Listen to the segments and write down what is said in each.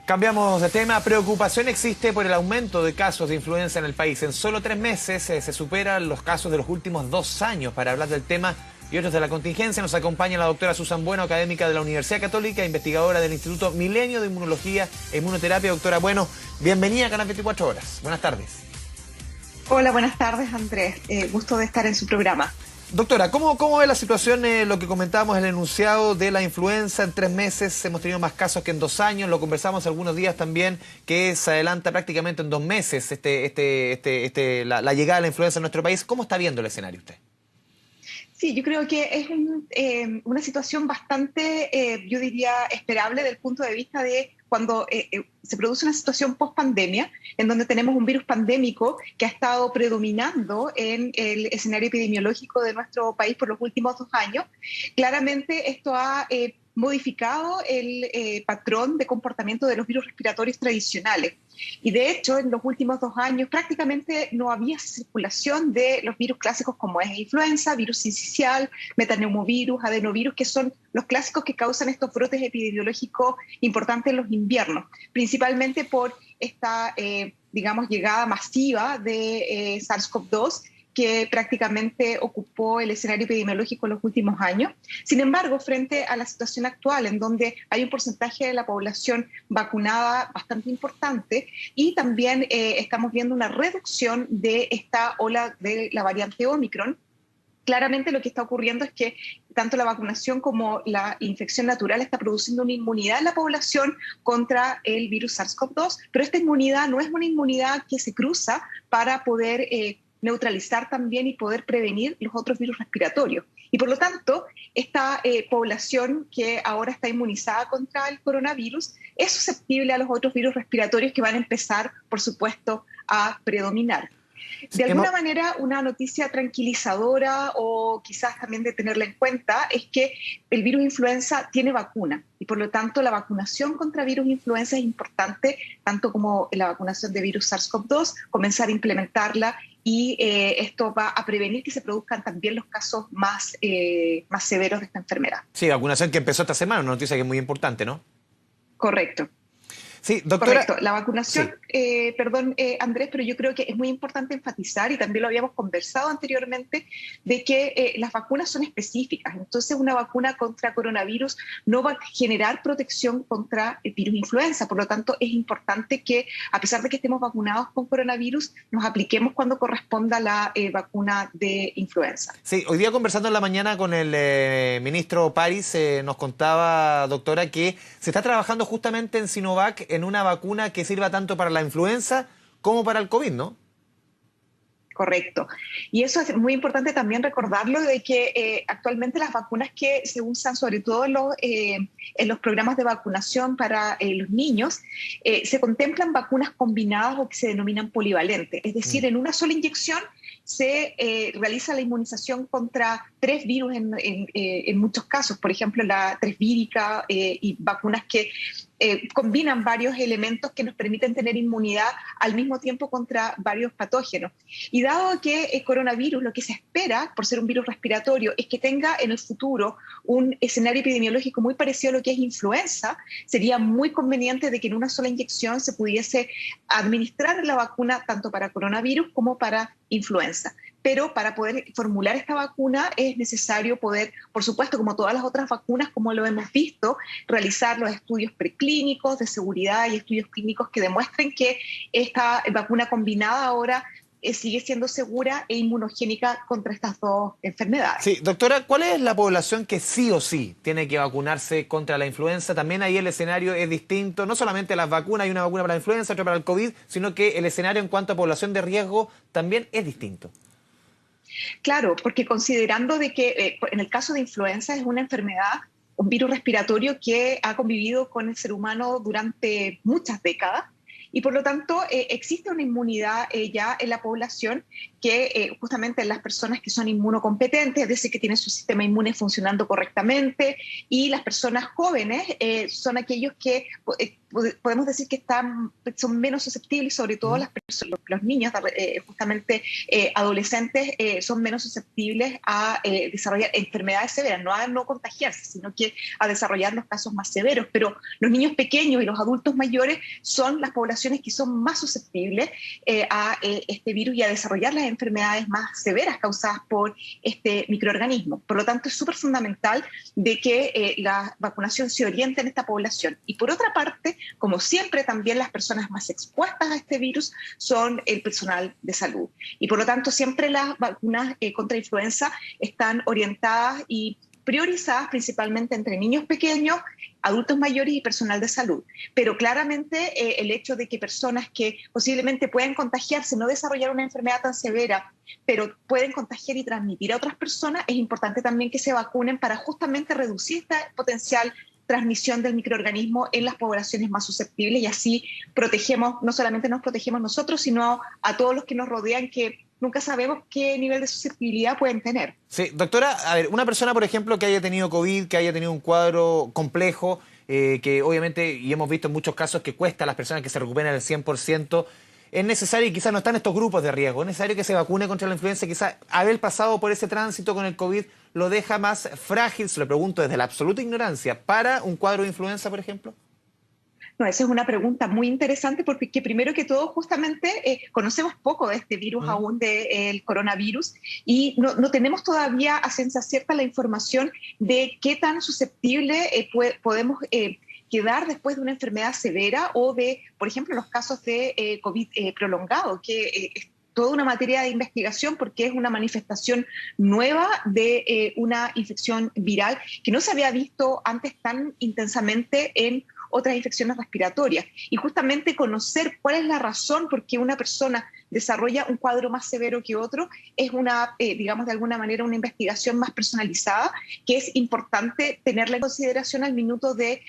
Cambiamos de tema. Preocupación existe por el aumento de casos de influenza en el país. En solo 3 meses se superan los casos de los últimos 2 años. Para hablar del tema y otros de la contingencia nos acompaña la doctora Susan Bueno, académica de la Universidad Católica, investigadora del Instituto Milenio de Inmunología e Inmunoterapia. Doctora Bueno, bienvenida a Canal 24 Horas. Buenas tardes. Hola, buenas tardes, Andrés. Gusto de estar en su programa. Doctora, ¿cómo ve la situación, lo que comentábamos, el enunciado de la influenza? En 3 meses hemos tenido más casos que en 2 años, lo conversamos algunos días también, que se adelanta prácticamente en 2 meses la llegada de la influenza en nuestro país. ¿Cómo está viendo el escenario usted? Sí, yo creo que es una situación bastante, yo diría, esperable desde el punto de vista de cuando se produce una situación post-pandemia, en donde tenemos un virus pandémico que ha estado predominando en el escenario epidemiológico de nuestro país por los últimos 2 años. Claramente esto ha modificado el patrón de comportamiento de los virus respiratorios tradicionales. Y de hecho, en los últimos 2 años prácticamente no había circulación de los virus clásicos como es influenza, virus sincicial, metaneumovirus, adenovirus, que son los clásicos que causan estos brotes epidemiológicos importantes en los inviernos, principalmente por esta, digamos, llegada masiva de SARS-CoV-2, que prácticamente ocupó el escenario epidemiológico en los últimos años. Sin embargo, frente a la situación actual, en donde hay un porcentaje de la población vacunada bastante importante y también estamos viendo una reducción de esta ola de la variante Omicron, claramente lo que está ocurriendo es que tanto la vacunación como la infección natural está produciendo una inmunidad en la población contra el virus SARS-CoV-2, pero esta inmunidad no es una inmunidad que se cruza para poder neutralizar también y poder prevenir los otros virus respiratorios. Y por lo tanto, esta población que ahora está inmunizada contra el coronavirus es susceptible a los otros virus respiratorios que van a empezar, por supuesto, a predominar. De alguna manera, una noticia tranquilizadora o quizás también de tenerla en cuenta es que el virus influenza tiene vacuna y por lo tanto la vacunación contra virus influenza es importante, tanto como la vacunación de virus SARS-CoV-2, comenzar a implementarla y esto va a prevenir que se produzcan también los casos más severos de esta enfermedad. Sí, vacunación que empezó esta semana, una noticia que es muy importante, ¿no? Correcto. Sí, doctora. Correcto, la vacunación, Sí. perdón Andrés, pero yo creo que es muy importante enfatizar, y también lo habíamos conversado anteriormente, de que las vacunas son específicas. Entonces una vacuna contra coronavirus no va a generar protección contra el virus influenza. Por lo tanto, es importante que, a pesar de que estemos vacunados con coronavirus, nos apliquemos cuando corresponda la vacuna de influenza. Sí, hoy día conversando en la mañana con el ministro París, nos contaba, doctora, que se está trabajando justamente en Sinovac en una vacuna que sirva tanto para la influenza como para el COVID, ¿no? Correcto. Y eso es muy importante también recordarlo, de que actualmente las vacunas que se usan, sobre todo en los programas de vacunación para los niños, se contemplan vacunas combinadas o que se denominan polivalentes. Es decir, en una sola inyección se realiza la inmunización contra 3 virus en muchos casos, por ejemplo la tresvírica y vacunas que combinan varios elementos que nos permiten tener inmunidad al mismo tiempo contra varios patógenos. Y dado que el coronavirus, lo que se espera por ser un virus respiratorio es que tenga en el futuro un escenario epidemiológico muy parecido a lo que es influenza, sería muy conveniente de que en una sola inyección se pudiese administrar la vacuna tanto para coronavirus como para influenza. Pero para poder formular esta vacuna es necesario poder, por supuesto, como todas las otras vacunas, como lo hemos visto, realizar los estudios preclínicos de seguridad y estudios clínicos que demuestren que esta vacuna combinada ahora sigue siendo segura e inmunogénica contra estas dos enfermedades. Sí, doctora, ¿cuál es la población que sí o sí tiene que vacunarse contra la influenza? También ahí el escenario es distinto, no solamente las vacunas, hay una vacuna para la influenza, otra para el COVID, sino que el escenario en cuanto a población de riesgo también es distinto. Claro, porque considerando de que en el caso de influenza es una enfermedad, un virus respiratorio que ha convivido con el ser humano durante muchas décadas y por lo tanto existe una inmunidad ya en la población que justamente las personas que son inmunocompetentes, es decir, que tienen su sistema inmune funcionando correctamente, y las personas jóvenes son aquellos que podemos decir que son menos susceptibles, sobre todo los niños, justamente adolescentes, son menos susceptibles a desarrollar enfermedades severas, no a no contagiarse, sino que a desarrollar los casos más severos. Pero los niños pequeños y los adultos mayores son las poblaciones que son más susceptibles a este virus y a desarrollar las enfermedades más severas causadas por este microorganismo. Por lo tanto, es súper fundamental de que la vacunación se oriente en esta población. Y por otra parte, como siempre, también las personas más expuestas a este virus son el personal de salud. Y por lo tanto, siempre las vacunas contra influenza están orientadas y priorizadas principalmente entre niños pequeños, adultos mayores y personal de salud. Pero claramente el hecho de que personas que posiblemente pueden contagiarse, no desarrollar una enfermedad tan severa, pero pueden contagiar y transmitir a otras personas, es importante también que se vacunen para justamente reducir esta potencial transmisión del microorganismo en las poblaciones más susceptibles, y así protegemos, no solamente nos protegemos nosotros, sino a todos los que nos rodean, que nunca sabemos qué nivel de susceptibilidad pueden tener. Sí, doctora, a ver, una persona, por ejemplo, que haya tenido COVID, que haya tenido un cuadro complejo, que obviamente, y hemos visto en muchos casos que cuesta a las personas que se recuperen al 100%, es necesario, y quizás no están estos grupos de riesgo, es necesario que se vacune contra la influenza. Quizás haber pasado por ese tránsito con el COVID lo deja más frágil, se lo pregunto desde la absoluta ignorancia, para un cuadro de influenza, por ejemplo. No, esa es una pregunta muy interesante, porque primero que todo justamente conocemos poco de este virus aún, del coronavirus, y no tenemos todavía a ciencia cierta la información de qué tan susceptible podemos quedar después de una enfermedad severa o de, por ejemplo, los casos de COVID prolongado, que es toda una materia de investigación porque es una manifestación nueva de una infección viral que no se había visto antes tan intensamente en otras infecciones respiratorias. Y justamente conocer cuál es la razón por qué una persona desarrolla un cuadro más severo que otro es una, digamos, de alguna manera una investigación más personalizada, que es importante tenerla en consideración al minuto de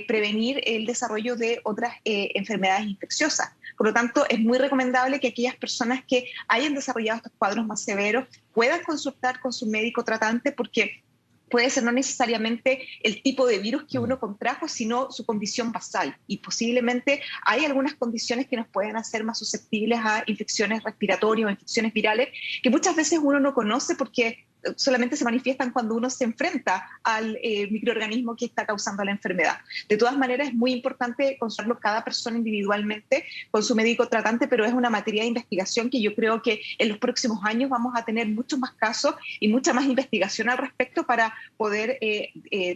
prevenir el desarrollo de otras enfermedades infecciosas. Por lo tanto, es muy recomendable que aquellas personas que hayan desarrollado estos cuadros más severos puedan consultar con su médico tratante, porque puede ser no necesariamente el tipo de virus que uno contrajo, sino su condición basal. Y posiblemente hay algunas condiciones que nos pueden hacer más susceptibles a infecciones respiratorias o infecciones virales, que muchas veces uno no conoce porque solamente se manifiestan cuando uno se enfrenta al microorganismo que está causando la enfermedad. De todas maneras, es muy importante consultarlo cada persona individualmente con su médico tratante, pero es una materia de investigación que yo creo que en los próximos años vamos a tener muchos más casos y mucha más investigación al respecto para poder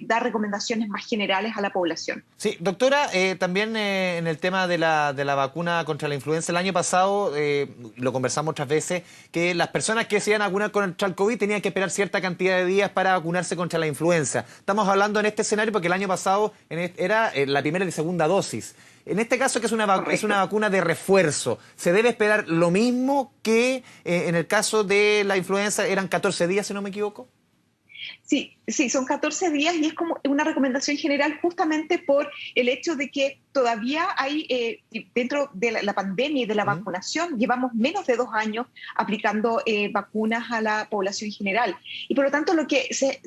dar recomendaciones más generales a la población. Sí, doctora, también en el tema de la vacuna contra la influenza, el año pasado, lo conversamos otras veces, que las personas que se iban a vacunar contra el COVID tenían que esperar cierta cantidad de días para vacunarse contra la influenza. Estamos hablando en este escenario porque el año pasado era la primera y segunda dosis. En este caso, que es una vacuna de refuerzo, ¿se debe esperar lo mismo que en el caso de la influenza? Eran 14 días, si no me equivoco. Sí, son 14 días y es como una recomendación general justamente por el hecho de que todavía hay, dentro de la pandemia y de la vacunación, llevamos menos de 2 años aplicando vacunas a la población general. Y por lo tanto lo que se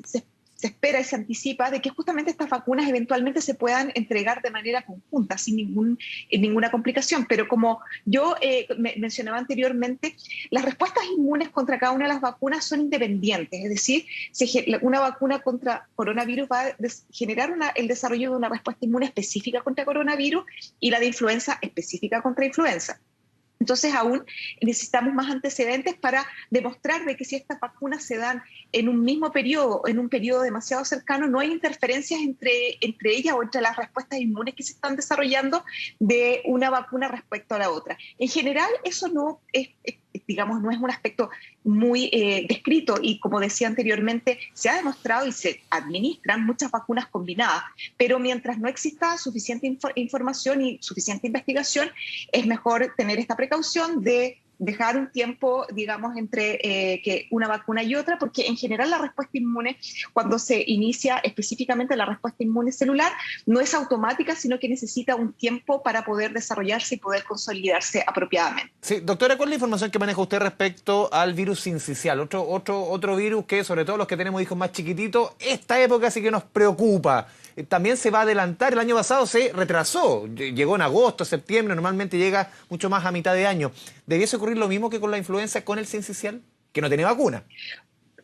espera y se anticipa de que justamente estas vacunas eventualmente se puedan entregar de manera conjunta, sin ninguna complicación. Pero como yo mencionaba anteriormente, las respuestas inmunes contra cada una de las vacunas son independientes. Es decir, una vacuna contra coronavirus va a generar el desarrollo de una respuesta inmune específica contra coronavirus y la de influenza específica contra influenza. Entonces aún necesitamos más antecedentes para demostrar de que si estas vacunas se dan en un mismo periodo, en un periodo demasiado cercano, no hay interferencias entre ellas o entre las respuestas inmunes que se están desarrollando de una vacuna respecto a la otra. En general, eso no es digamos, no es un aspecto muy descrito, y como decía anteriormente, se ha demostrado y se administran muchas vacunas combinadas, pero mientras no exista suficiente información y suficiente investigación, es mejor tener esta precaución de dejar un tiempo, digamos, entre que una vacuna y otra, porque en general la respuesta inmune, cuando se inicia específicamente la respuesta inmune celular, no es automática, sino que necesita un tiempo para poder desarrollarse y poder consolidarse apropiadamente. Sí, doctora, ¿cuál es la información que maneja usted respecto al virus sincicial? Otro virus que, sobre todo los que tenemos hijos más chiquititos, esta época sí que nos preocupa. También se va a adelantar, el año pasado se retrasó, llegó en agosto, septiembre, normalmente llega mucho más a mitad de año. ¿Debiese ocurrir lo mismo que con la influenza, con el sincicial, que no tiene vacuna?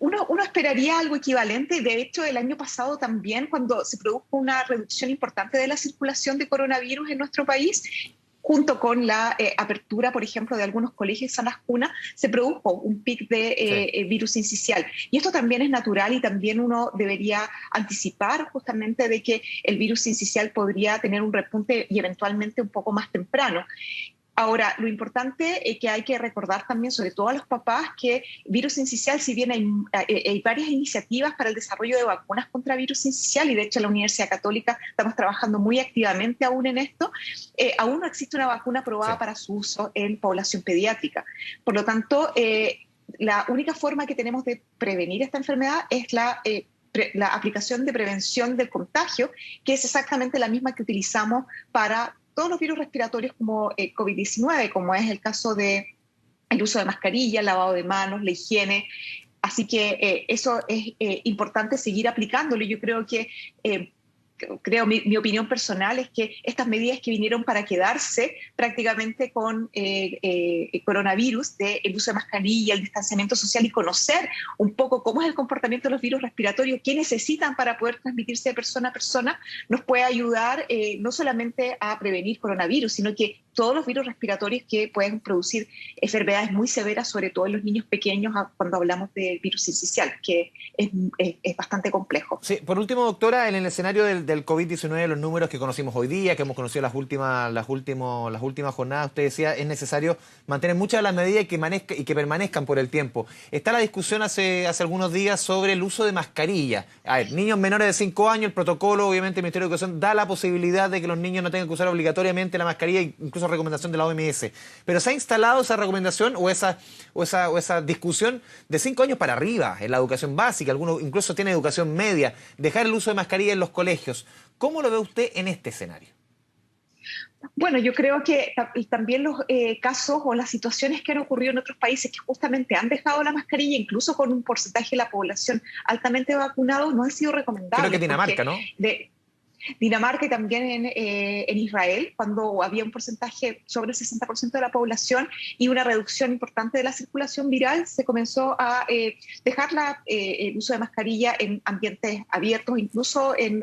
Uno esperaría algo equivalente. De hecho, el año pasado también, cuando se produjo una reducción importante de la circulación de coronavirus en nuestro país, junto con la apertura, por ejemplo, de algunos colegios sanas cunas, se produjo un pic de virus sincicial. Y esto también es natural y también uno debería anticipar justamente de que el virus sincicial podría tener un repunte y eventualmente un poco más temprano. Ahora, lo importante es que hay que recordar también, sobre todo a los papás, que virus sincicial, si bien hay varias iniciativas para el desarrollo de vacunas contra virus sincicial, y de hecho en la Universidad Católica estamos trabajando muy activamente aún en esto, aún no existe una vacuna aprobada para su uso en población pediátrica. Por lo tanto, la única forma que tenemos de prevenir esta enfermedad es la aplicación de prevención del contagio, que es exactamente la misma que utilizamos para todos los virus respiratorios como COVID-19, como es el caso del uso de mascarilla, el lavado de manos, la higiene. Así que eso es importante seguir aplicándolo. Yo creo que mi opinión personal es que estas medidas que vinieron para quedarse prácticamente con coronavirus, el uso de mascarilla, el distanciamiento social y conocer un poco cómo es el comportamiento de los virus respiratorios, qué necesitan para poder transmitirse de persona a persona, nos puede ayudar no solamente a prevenir coronavirus, sino que todos los virus respiratorios que pueden producir enfermedades muy severas, sobre todo en los niños pequeños, cuando hablamos de virus sincicial, que es bastante complejo. Sí, por último, doctora, en el escenario del COVID-19, los números que conocimos hoy día, que hemos conocido las últimas jornadas, usted decía, es necesario mantener muchas de las medidas y que permanezcan por el tiempo. Está la discusión hace algunos días sobre el uso de mascarilla. A ver, niños menores de 5 años, el protocolo, obviamente, el Ministerio de Educación da la posibilidad de que los niños no tengan que usar obligatoriamente la mascarilla, incluso recomendación de la OMS. Pero se ha instalado esa recomendación o esa discusión de 5 años para arriba en la educación básica, algunos incluso tienen educación media, dejar el uso de mascarilla en los colegios. ¿Cómo lo ve usted en este escenario? Bueno, yo creo que también los casos o las situaciones que han ocurrido en otros países que justamente han dejado la mascarilla, incluso con un porcentaje de la población altamente vacunado, no han sido recomendables. Creo que Dinamarca, ¿no? Dinamarca y también en Israel, cuando había un porcentaje sobre el 60% de la población y una reducción importante de la circulación viral, se comenzó a dejar el uso de mascarilla en ambientes abiertos, incluso en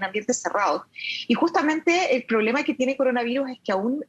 ambientes cerrados. Y justamente el problema que tiene coronavirus es que aún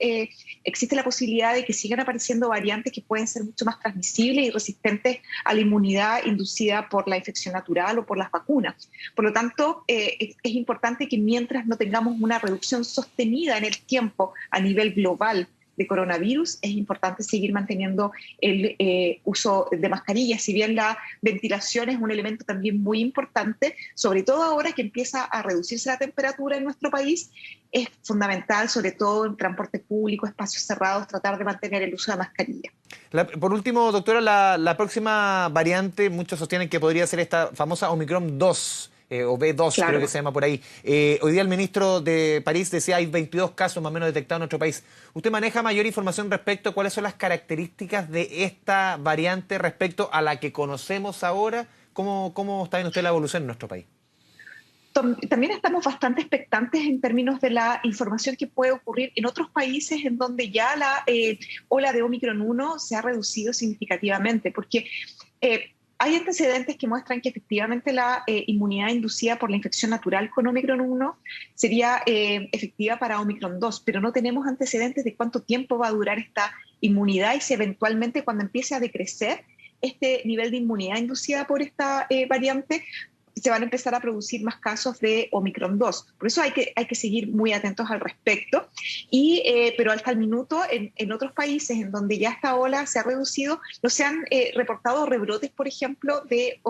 existe la posibilidad de que sigan apareciendo variantes que pueden ser mucho más transmisibles y resistentes a la inmunidad inducida por la infección natural o por las vacunas. Por lo tanto, es importante que mientras no tengamos una reducción sostenida en el tiempo a nivel global de coronavirus, es importante seguir manteniendo el uso de mascarillas. Si bien la ventilación es un elemento también muy importante, sobre todo ahora que empieza a reducirse la temperatura en nuestro país, es fundamental, sobre todo en transporte público, espacios cerrados, tratar de mantener el uso de mascarilla. Por último, doctora, la próxima variante, muchos sostienen que podría ser esta famosa Omicron 2. O B2, claro. Creo que se llama por ahí. Hoy día el ministro de París decía hay 22 casos más o menos detectados en nuestro país. ¿Usted maneja mayor información respecto a cuáles son las características de esta variante respecto a la que conocemos ahora? ¿Cómo está viendo usted la evolución en nuestro país? También estamos bastante expectantes en términos de la información que puede ocurrir en otros países en donde ya la ola de Omicron 1 se ha reducido significativamente, porque hay antecedentes que muestran que efectivamente la inmunidad inducida por la infección natural con Omicron 1 sería efectiva para Omicron 2, pero no tenemos antecedentes de cuánto tiempo va a durar esta inmunidad y si eventualmente cuando empiece a decrecer este nivel de inmunidad inducida por esta variante, se van a empezar a producir más casos de Omicron 2. Por eso hay que seguir muy atentos al respecto. Pero hasta el minuto, en otros países en donde ya esta ola se ha reducido, no se han reportado rebrotes, por ejemplo, de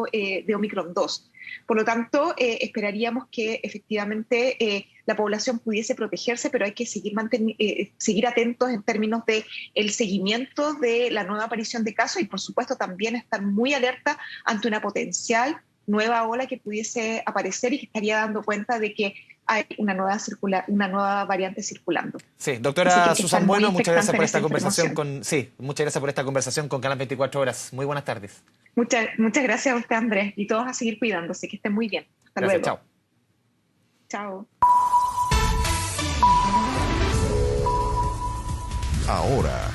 Omicron 2. Por lo tanto, esperaríamos que efectivamente la población pudiese protegerse, pero hay que seguir atentos en términos del seguimiento de la nueva aparición de casos y, por supuesto, también estar muy alerta ante una potencial nueva ola que pudiese aparecer y que estaría dando cuenta de que hay una nueva variante circulando. Sí, doctora Susan Bueno, muchas gracias por esta conversación muchas gracias por esta conversación con Canal 24 Horas. Muy buenas tardes. Muchas gracias a usted, Andrés, y todos a seguir cuidándose, que estén muy bien. Hasta Gracias, luego. Chao. Chao. Ahora,